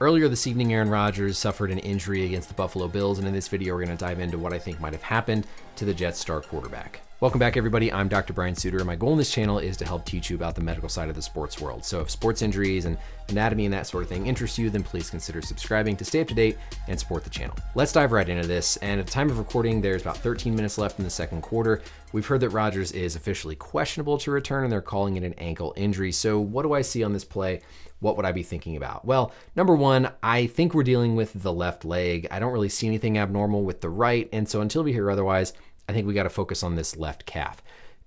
Earlier this evening, Aaron Rodgers suffered an injury against the Buffalo Bills, and in this video, we're going to dive into what I think might have happened to the Jets' star quarterback. Welcome back, everybody. I'm Dr. Brian Sutterer. My goal in this channel is to help teach you about the medical side of the sports world. So if sports injuries and anatomy and that sort of thing interest you, then please consider subscribing to stay up to date and support the channel. Let's dive right into this. And at the time of recording, there's about 13 minutes left in the second quarter. We've heard that Rodgers is officially questionable to return, and they're calling it an ankle injury. So what do I see on this play? What would I be thinking about? Well, number one, I think we're dealing with the left leg. I don't really see anything abnormal with the right. And so until we hear otherwise, I think we got to focus on this left calf.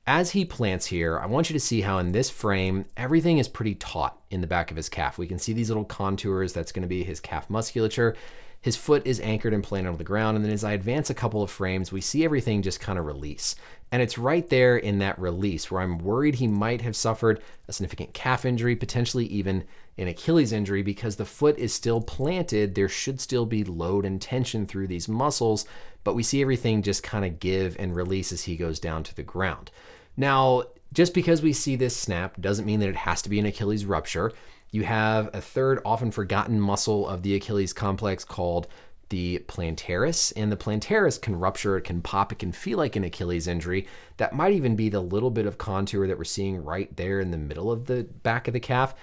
As he plants here, I want you to see how in this frame, everything is pretty taut in the back of his calf. We can see these little contours. That's going to be his calf musculature. His foot is anchored and planted on the ground. And then as I advance a couple of frames, we see everything just kind of release. And it's right there in that release where I'm worried he might have suffered a significant calf injury, potentially even an Achilles injury, because the foot is still planted. There should still be load and tension through these muscles, but we see everything just kind of give and release as he goes down to the ground. Now, just because we see this snap doesn't mean that it has to be an Achilles rupture. You have a third often forgotten muscle of the Achilles complex called the plantaris, and the plantaris can rupture, it can pop, it can feel like an Achilles injury. That might even be the little bit of contour that we're seeing right there in the middle of the back of the calf.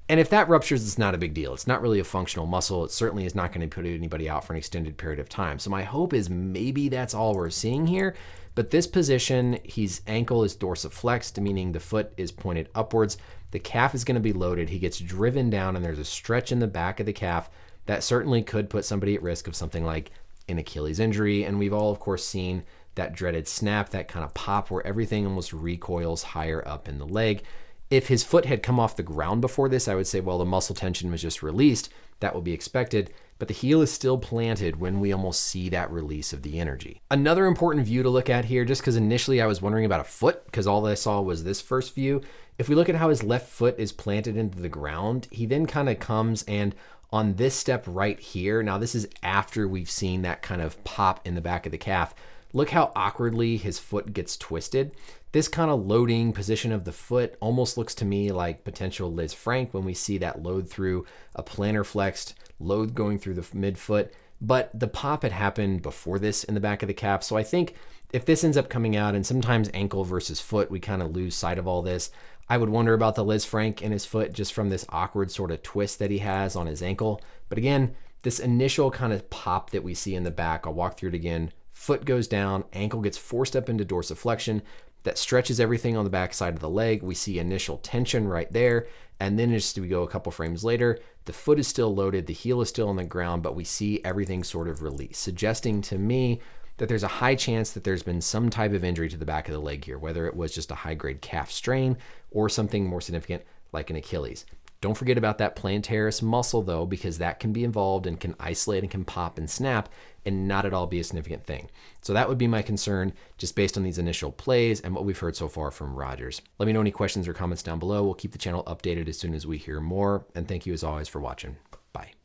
And if that ruptures, it's not a big deal. It's not really a functional muscle. It certainly is not going to put anybody out for an extended period of time. So my hope is maybe that's all we're seeing here. But this position, his ankle is dorsiflexed, meaning the foot is pointed upwards. The calf is going to be loaded. He gets driven down, and there's a stretch in the back of the calf that certainly could put somebody at risk of something like an Achilles injury. And we've all, of course, seen that dreaded snap, that kind of pop where everything almost recoils higher up in the leg. If his foot had come off the ground before this, I would say, well, the muscle tension was just released. That would be expected. But the heel is still planted when we almost see that release of the energy. Another important view to look at here, just because initially I was wondering about a foot, because all I saw was this first view. If we look at how his left foot is planted into the ground, he then kind of comes and on this step right here, now this is after we've seen that kind of pop in the back of the calf, look how awkwardly his foot gets twisted. This kind of loading position of the foot almost looks to me like potential Liz Frank when we see that load through a plantar flexed load going through the midfoot. But the pop had happened before this in the back of the calf. So I think if this ends up coming out, and sometimes ankle versus foot, we kind of lose sight of all this. I would wonder about the Liz Frank in his foot just from this awkward sort of twist that he has on his ankle. But again, this initial kind of pop that we see in the back, I'll walk through it again. Foot goes down, ankle gets forced up into dorsiflexion. That stretches everything on the back side of the leg. We see initial tension right there. And then as we go a couple frames later, the foot is still loaded, the heel is still on the ground, but we see everything sort of release, suggesting to me that there's a high chance that there's been some type of injury to the back of the leg here, whether it was just a high-grade calf strain or something more significant like an Achilles. Don't forget about that plantaris muscle, though, because that can be involved and can isolate and can pop and snap and not at all be a significant thing. So that would be my concern just based on these initial plays and what we've heard so far from Rodgers. Let me know any questions or comments down below. We'll keep the channel updated as soon as we hear more. And thank you as always for watching. Bye.